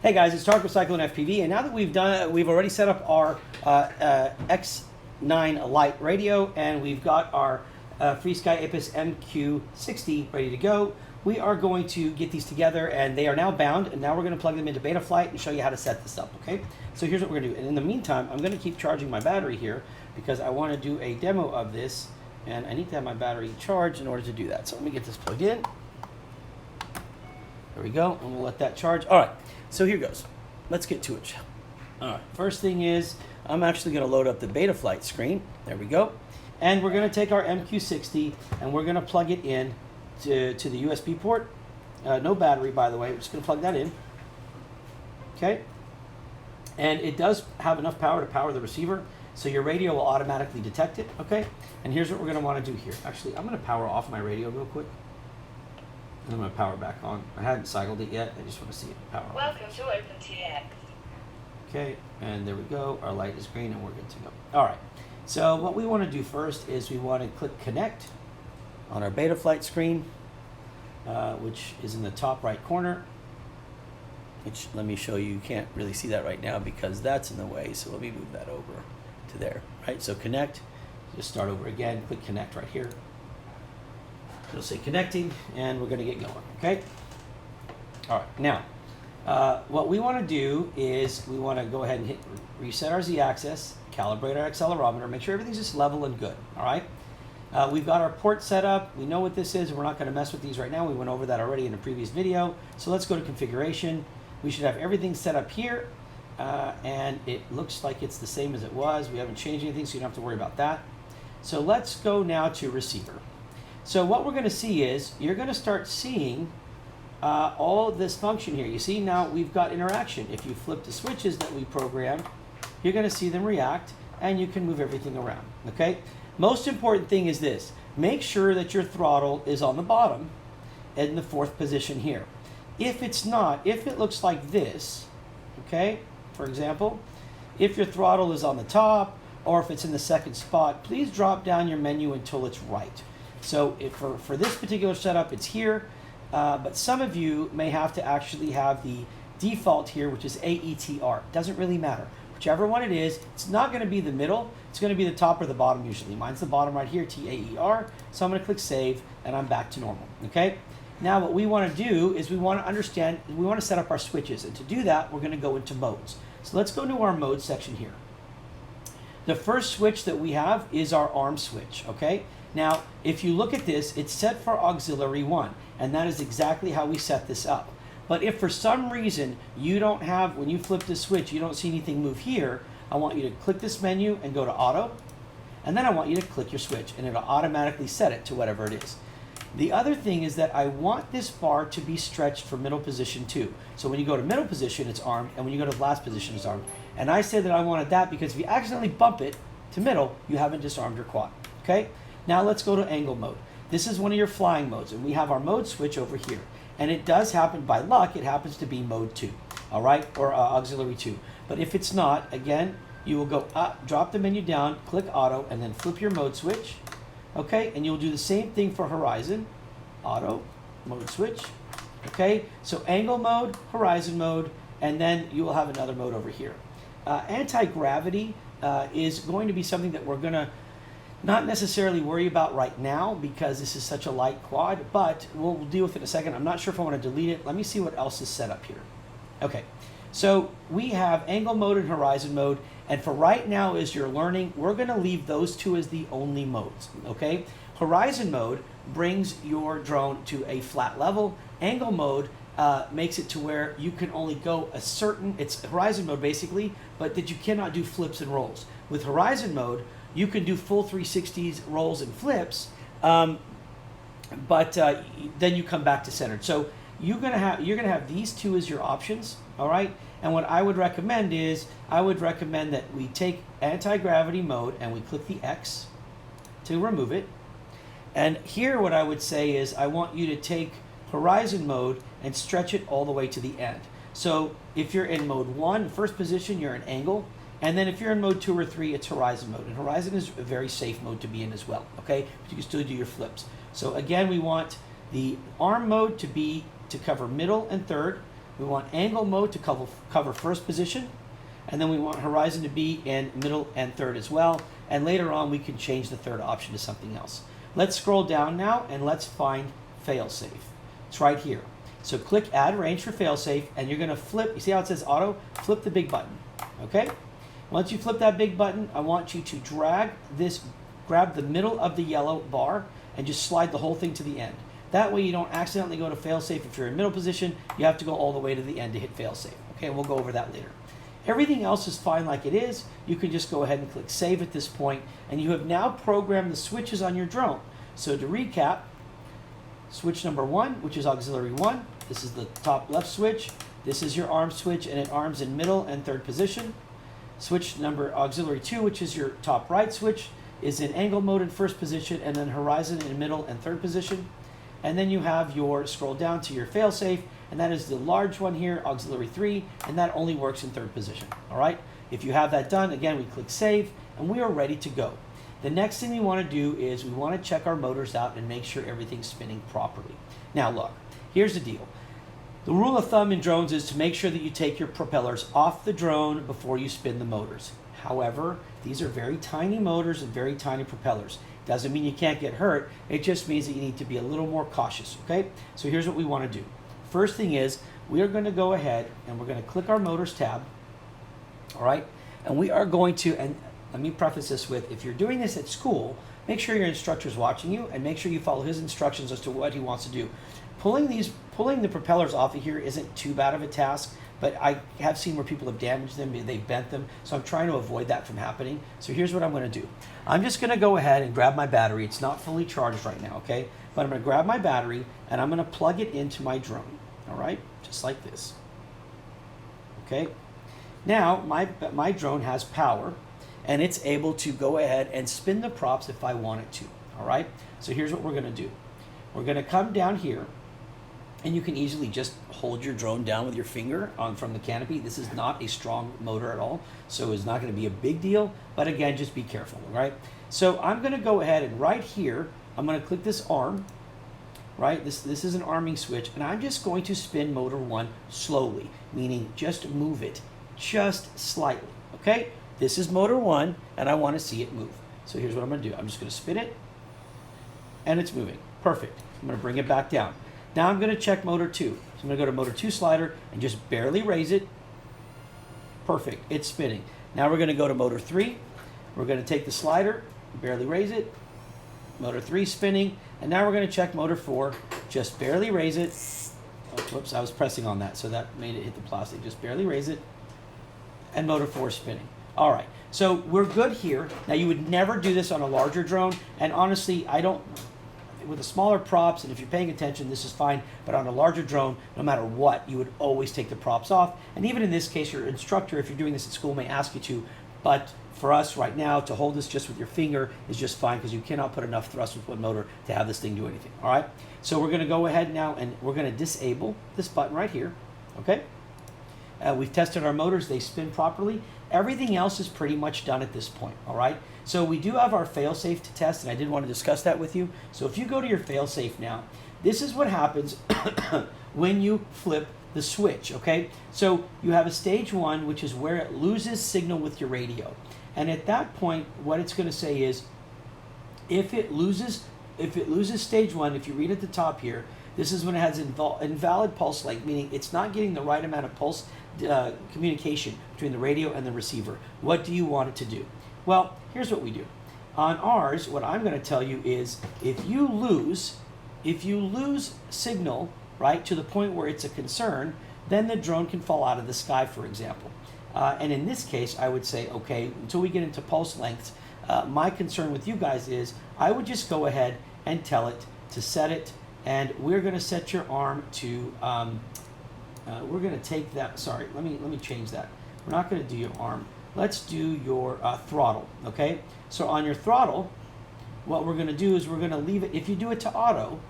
Hey guys, it's Tark with Cyclone FPV, and now that we've already set up our X9 Lite radio, and we've got our FrSky Apus MQ60 ready to go. We are going to get these together, and they are now bound, and now we're going to plug them into Betaflight and show you how to set this up, okay? So here's what we're going to do, and in the meantime, I'm going to keep charging my battery here because I want to do a demo of this, and I need to have my battery charged in order to do that. So let me get this plugged in. There we go, and we'll let that charge. All right, so here goes. Let's get to it. All right, first thing is I'm actually going to load up the Betaflight screen. There we go. And we're going to take our MQ60 and we're going to plug it in to the USB port. No battery, by the way. We're just going to plug that in. Okay. And it does have enough power to power the receiver, so your radio will automatically detect it. Okay. And here's what we're going to want to do here. Actually, I'm going to power off my radio real quick. I'm going to power back on. I hadn't cycled it yet. I just want to see it power on. Welcome to OpenTX. Okay, and there we go. Our light is green and we're good to go. All right, so what we want to do first is we want to click connect on our Betaflight screen, which is in the top right corner. Which, let me show you, you can't really see that right now because that's in the way. So let me move that over to there, right? So connect, just start over again, click connect right here. It'll say connecting, and we're going to get going, okay? All right, now, what we want to do is we want to go ahead and hit reset our Z-axis, calibrate our accelerometer, make sure everything's just level and good, all right? We've got our port set up. We know what this is. We're not going to mess with these right now. We went over that already in a previous video. So let's go to configuration. We should have everything set up here, and it looks like it's the same as it was. We haven't changed anything, so you don't have to worry about that. So let's go now to receiver. So what we're going to see is you're going to start seeing all of this function here. You see now we've got interaction. If you flip the switches that we programmed, you're going to see them react, and you can move everything around. Okay. Most important thing is this: make sure that your throttle is on the bottom in the fourth position here. If it's not, if it looks like this, okay, for example, if your throttle is on the top or if it's in the second spot, please drop down your menu until it's right. So if for this particular setup, it's here, but some of you may have to actually have the default here, which is AETR. Doesn't really matter. Whichever one it is, it's not going to be the middle. It's going to be the top or the bottom usually. Mine's the bottom right here, TAER. So I'm going to click save, and I'm back to normal. Okay. Now what we want to do is we want to understand, we want to set up our switches, and to do that, we're going to go into modes. So let's go to our mode section here. The first switch that we have is our arm switch. Okay. Now, if you look at this, it's set for auxiliary 1, and that is exactly how we set this up. But if for some reason you don't have, when you flip the switch, you don't see anything move here, I want you to click this menu and go to auto, and then I want you to click your switch, and it'll automatically set it to whatever it is. The other thing is that I want this bar to be stretched for middle position too. So when you go to middle position, it's armed, and when you go to the last position, it's armed. And I said that I wanted that because if you accidentally bump it to middle, you haven't disarmed your quad, okay? Now let's go to angle mode. This is one of your flying modes, and we have our mode switch over here. And it does happen, by luck, it happens to be mode 2, all right, or auxiliary 2. But if it's not, again, you will go up, drop the menu down, click auto, and then flip your mode switch, okay? And you'll do the same thing for horizon, auto, mode switch, okay? So angle mode, horizon mode, and then you will have another mode over here. Anti-gravity is going to be something that we're going to not necessarily worry about right now because this is such a light quad, but we'll deal with it in a second. I'm not sure if I want to delete it. Let me see what else is set up here. Okay, so we have angle mode and horizon mode, and for right now as you're learning, we're going to leave those two as the only modes, okay? Horizon mode brings your drone to a flat level. Angle mode makes it to where you can only go a certain, it's horizon mode basically, but that you cannot do flips and rolls. With horizon mode, you can do full 360s, rolls, and flips, but then you come back to centered. So you're gonna have these two as your options, all right? And what I would recommend is that we take anti-gravity mode and we click the X to remove it. And here what I would say is I want you to take horizon mode and stretch it all the way to the end. So if you're in mode 1, first position, you're in angle. And then if you're in mode 2 or 3, it's horizon mode. And horizon is a very safe mode to be in as well, okay? But you can still do your flips. So again, we want the arm mode to cover middle and third. We want angle mode to cover first position, and then we want horizon to be in middle and third as well. And later on, we can change the third option to something else. Let's scroll down now and let's find failsafe. It's right here. So click add range for failsafe, and you're gonna flip, you see how it says auto? Flip the big button, okay? Once you flip that big button, I want you to grab the middle of the yellow bar and just slide the whole thing to the end. That way you don't accidentally go to failsafe. If you're in middle position, you have to go all the way to the end to hit failsafe. Okay, we'll go over that later. Everything else is fine like it is. You can just go ahead and click save at this point, and you have now programmed the switches on your drone. So to recap, switch number 1, which is auxiliary 1, this is the top left switch. This is your arm switch, and it arms in middle and third position. Switch number auxiliary 2, which is your top right switch, is in angle mode in first position, and then horizon in middle and third position. And then you have your scroll down to your failsafe, and that is the large one here, auxiliary 3, and that only works in third position. All right. If you have that done, again, we click save, and we are ready to go. The next thing we want to do is we want to check our motors out and make sure everything's spinning properly. Now look, here's the deal. The rule of thumb in drones is to make sure that you take your propellers off the drone before you spin the motors. However, these are very tiny motors and very tiny propellers. Doesn't mean you can't get hurt. It just means that you need to be a little more cautious, okay? So here's what we want to do. First thing is, we are going to go ahead and we're going to click our motors tab, all right? And we are going to, and let me preface this with, if you're doing this at school, make sure your instructor is watching you and make sure you follow his instructions as to what he wants to do. Pulling the propellers off of here isn't too bad of a task, but I have seen where people have damaged them, they've bent them, so I'm trying to avoid that from happening. So here's what I'm going to do. I'm just going to go ahead and grab my battery. It's not fully charged right now, okay? But I'm going to grab my battery and I'm going to plug it into my drone, all right? Just like this, okay? Now, my drone has power, and it's able to go ahead and spin the props if I want it to, all right? So here's what we're going to do. We're going to come down here, and you can easily just hold your drone down with your finger from the canopy. This is not a strong motor at all, so it's not going to be a big deal. But again, just be careful, all right? So I'm going to go ahead and right here, I'm going to click this arm, right? This is an arming switch, and I'm just going to spin motor 1 slowly, meaning just move it just slightly, okay? This is motor 1, and I want to see it move. So here's what I'm going to do. I'm just going to spin it, and it's moving. Perfect. I'm going to bring it back down. Now I'm going to check motor 2. So I'm going to go to motor 2 slider and just barely raise it. Perfect. It's spinning. Now we're going to go to motor 3. We're going to take the slider, barely raise it. Motor 3 spinning. And now we're going to check motor 4. Just barely raise it. Oh, whoops, I was pressing on that, so that made it hit the plastic. Just barely raise it. And motor 4 spinning. All right. So we're good here. Now you would never do this on a larger drone. And honestly, with the smaller props, and if you're paying attention, this is fine, but on a larger drone, no matter what, you would always take the props off. And even in this case, your instructor, if you're doing this at school, may ask you to, but for us right now, to hold this just with your finger is just fine, because you cannot put enough thrust with one motor to have this thing do anything, all right? So we're gonna go ahead now, and we're gonna disable this button right here, okay? We've tested our motors, they spin properly. Everything else is pretty much done at this point, all right? So we do have our failsafe to test, and I did want to discuss that with you. So if you go to your failsafe now, this is what happens when you flip the switch, okay? So you have a stage 1, which is where it loses signal with your radio. And at that point, what it's going to say is, if it loses stage 1, if you read at the top here, this is when it has invalid pulse length, meaning it's not getting the right amount of pulse communication between the radio and the receiver. What do you want it to do? Well, here's what we do. On ours, what I'm going to tell you is, if you lose signal, right, to the point where it's a concern, then the drone can fall out of the sky, for example. And in this case, I would say, okay, until we get into pulse lengths, my concern with you guys is, I would just go ahead and tell it to set it, and we're going to set your arm to, we're going to take that, sorry, let me change that. We're not going to do your arm. Let's do your throttle, okay? So on your throttle, what we're going to do is we're going to leave it. If you do it to auto,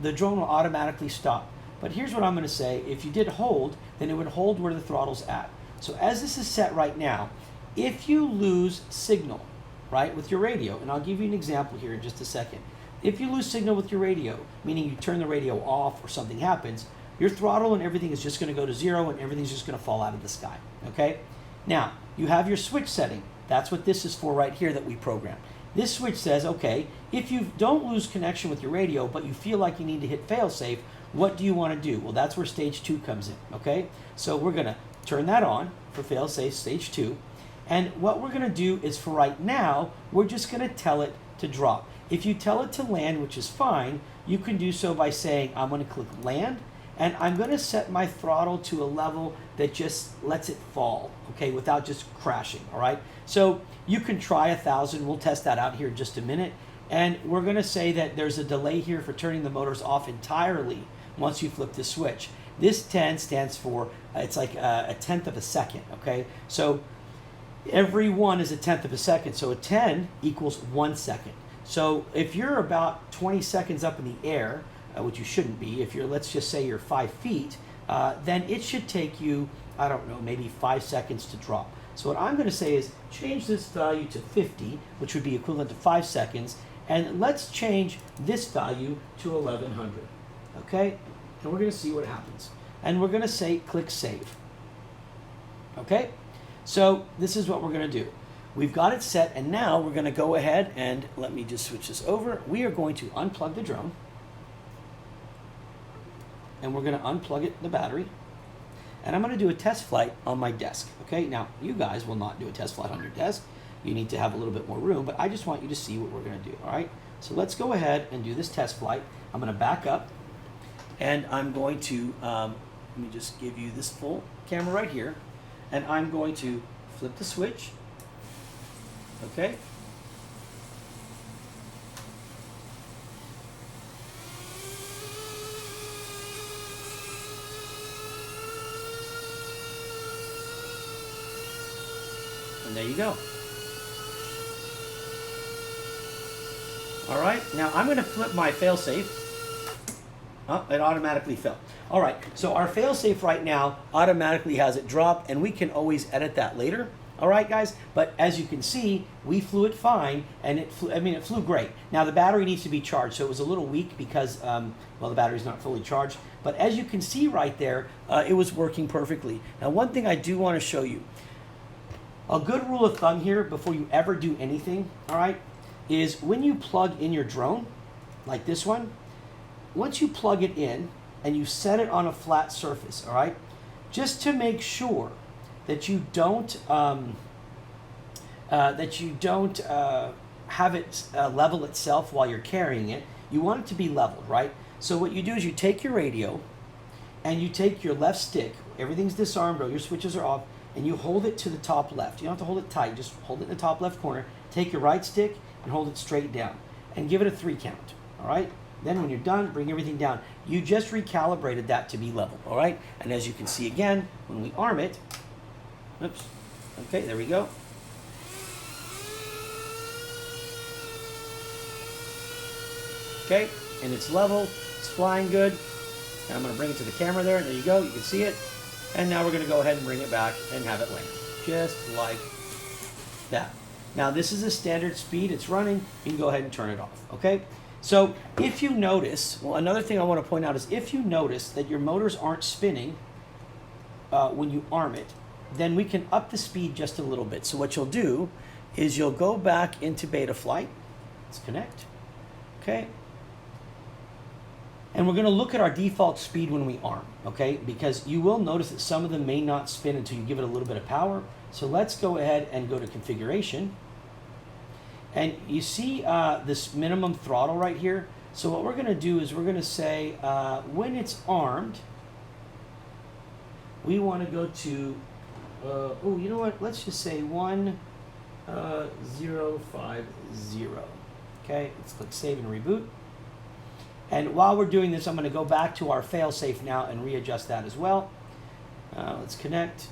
the drone will automatically stop. But here's what I'm going to say. If you did hold, then it would hold where the throttle's at. So as this is set right now, if you lose signal, right, with your radio, and I'll give you an example here in just a second. If you lose signal with your radio, meaning you turn the radio off or something happens, your throttle and everything is just going to go to 0 and everything's just going to fall out of the sky. Okay? Now, you have your switch setting. That's what this is for right here that we programmed. This switch says, okay, if you don't lose connection with your radio, but you feel like you need to hit failsafe, what do you want to do? Well, that's where stage 2 comes in, okay? So we're going to turn that on for failsafe stage 2. And what we're going to do is, for right now, we're just going to tell it to drop. If you tell it to land, which is fine, you can do so by saying, I'm going to click land, and I'm going to set my throttle to a level that just lets it fall, okay, without just crashing, all right? So you can try 1,000. We'll test that out here in just a minute. And we're going to say that there's a delay here for turning the motors off entirely once you flip the switch. This 10 stands for, it's like a tenth of a second, okay? So every one is a tenth of a second, so a 10 equals 1 second. So if you're about 20 seconds up in the air, which you shouldn't be, if you're, let's just say you're 5 feet, then it should take you, I don't know, maybe 5 seconds to drop. So what I'm going to say is change this value to 50, which would be equivalent to 5 seconds, and let's change this value to 1100, okay? And we're going to see what happens. And we're going to say click save, okay? So this is what we're going to do. We've got it set, and now we're going to go ahead and, let me just switch this over. We are going to unplug the drone, and we're going to unplug it, the battery, and I'm going to do a test flight on my desk, okay? Now, you guys will not do a test flight on your desk. You need to have a little bit more room, but I just want you to see what we're going to do, all right? So let's go ahead and do this test flight. I'm going to back up, and I'm going to, let me just give you this full camera right here, and I'm going to flip the switch, okay? And there you go. All right, now I'm going to flip my failsafe. Oh, it automatically fell. All right, so our failsafe right now automatically has it drop, and we can always edit that later. All right, guys, but as you can see, we flew it fine, and it flew great. Now, the battery needs to be charged, so it was a little weak because, well, the battery's not fully charged. But as you can see right there, it was working perfectly. Now, one thing I do want to show you, a good rule of thumb here before you ever do anything, all right, is when you plug in your drone, like this one, once you plug it in and you set it on a flat surface, all right, just to make sure that you don't have it level itself while you're carrying it. You want it to be leveled, right? So what you do is you take your radio and you take your left stick, everything's disarmed, all your switches are off, and you hold it to the top left. You don't have to hold it tight, just hold it in the top left corner. Take your right stick and hold it straight down and give it a 3 count, all right? Then when you're done, bring everything down. You just recalibrated that to be level, all right? And as you can see again, when we arm it, oops, okay, there we go. Okay, and it's level, it's flying good. And I'm gonna bring it to the camera there, and there you go, you can see it. And now we're gonna go ahead and bring it back and have it land, just like that. Now this is a standard speed, it's running, you can go ahead and turn it off, okay? So if you notice, well, another thing I wanna point out is if you notice that your motors aren't spinning when you arm it, then we can up the speed just a little bit. So what you'll do is you'll go back into Betaflight, let's connect, okay? And we're gonna look at our default speed when we arm, okay? Because you will notice that some of them may not spin until you give it a little bit of power. So let's go ahead and go to configuration. And you see this minimum throttle right here. So what we're gonna do is we're gonna say when it's armed, we wanna go to, oh, you know what? Let's just say 1050, okay? Let's click save and reboot. And while we're doing this, I'm gonna go back to our failsafe now and readjust that as well. Let's connect.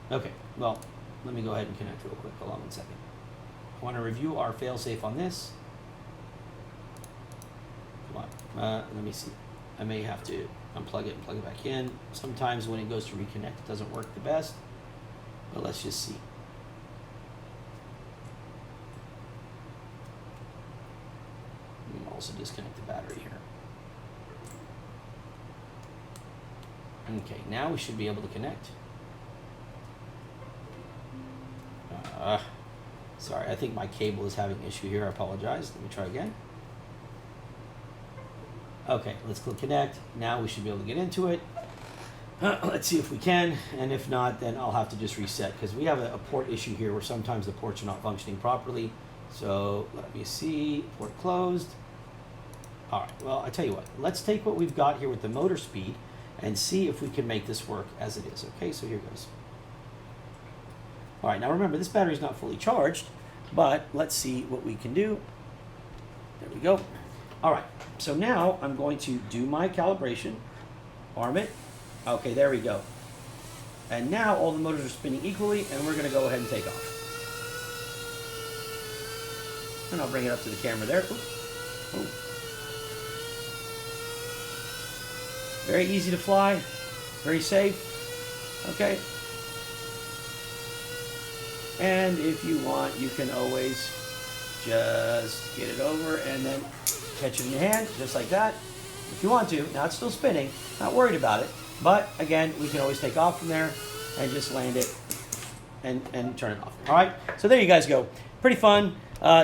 Okay, well, let me go ahead and connect real quick. Hold on 1 second. I wanna review our failsafe on this. Come on, let me see. I may have to unplug it and plug it back in. Sometimes when it goes to reconnect, it doesn't work the best, but let's just see. Also disconnect the battery here. Okay, now we should be able to connect. Sorry, I think my cable is having an issue here. I apologize. Let me try again. Okay, let's click connect. Now we should be able to get into it. Let's see if we can, and if not, then I'll have to just reset because we have a port issue here where sometimes the ports are not functioning properly. So let me see, port closed. All right, well, I tell you what, let's take what we've got here with the motor speed and see if we can make this work as it is. Okay, so here goes. All right, now remember, this battery is not fully charged, but let's see what we can do. There we go. All right, so now I'm going to do my calibration, arm it. Okay, there we go. And now all the motors are spinning equally, and we're going to go ahead and take off. And I'll bring it up to the camera there. Ooh. Ooh. Very easy to fly, very safe. Okay. And if you want, you can always just get it over and then catch it in your hand, just like that. If you want to. Now it's still spinning, not worried about it. But again, we can always take off from there and just land it and turn it off. All right, so there you guys go. Pretty fun.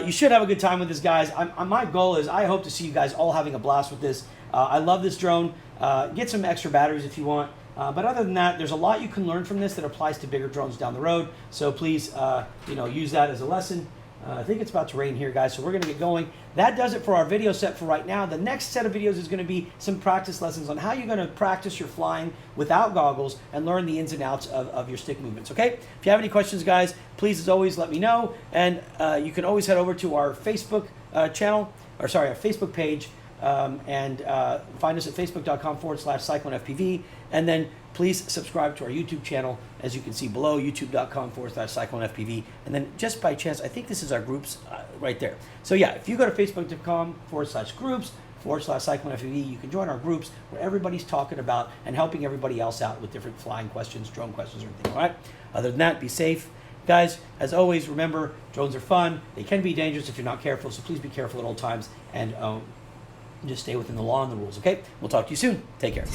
You should have a good time with this, guys. My goal is I hope to see you guys all having a blast with this. I love this drone. Get some extra batteries if you want. But other than that, there's a lot you can learn from this that applies to bigger drones down the road. So please, use that as a lesson. I think it's about to rain here, guys, so we're going to get going. That does it for our video set for right now. The next set of videos is going to be some practice lessons on how you're going to practice your flying without goggles and learn the ins and outs of your stick movements, okay? If you have any questions, guys, please, as always, let me know. And you can always head over to our Facebook our Facebook page, and find us at facebook.com/CycloneFPV. And then please subscribe to our YouTube channel, as you can see below, youtube.com/CycloneFPV. And then just by chance, I think this is our groups right there. So yeah, if you go to facebook.com/groups/CycloneFPV, you can join our groups where everybody's talking about and helping everybody else out with different flying questions, drone questions, or anything, all right? Other than that, be safe. Guys, as always, remember, drones are fun. They can be dangerous if you're not careful, so please be careful at all times and just stay within the law and the rules, okay? We'll talk to you soon. Take care.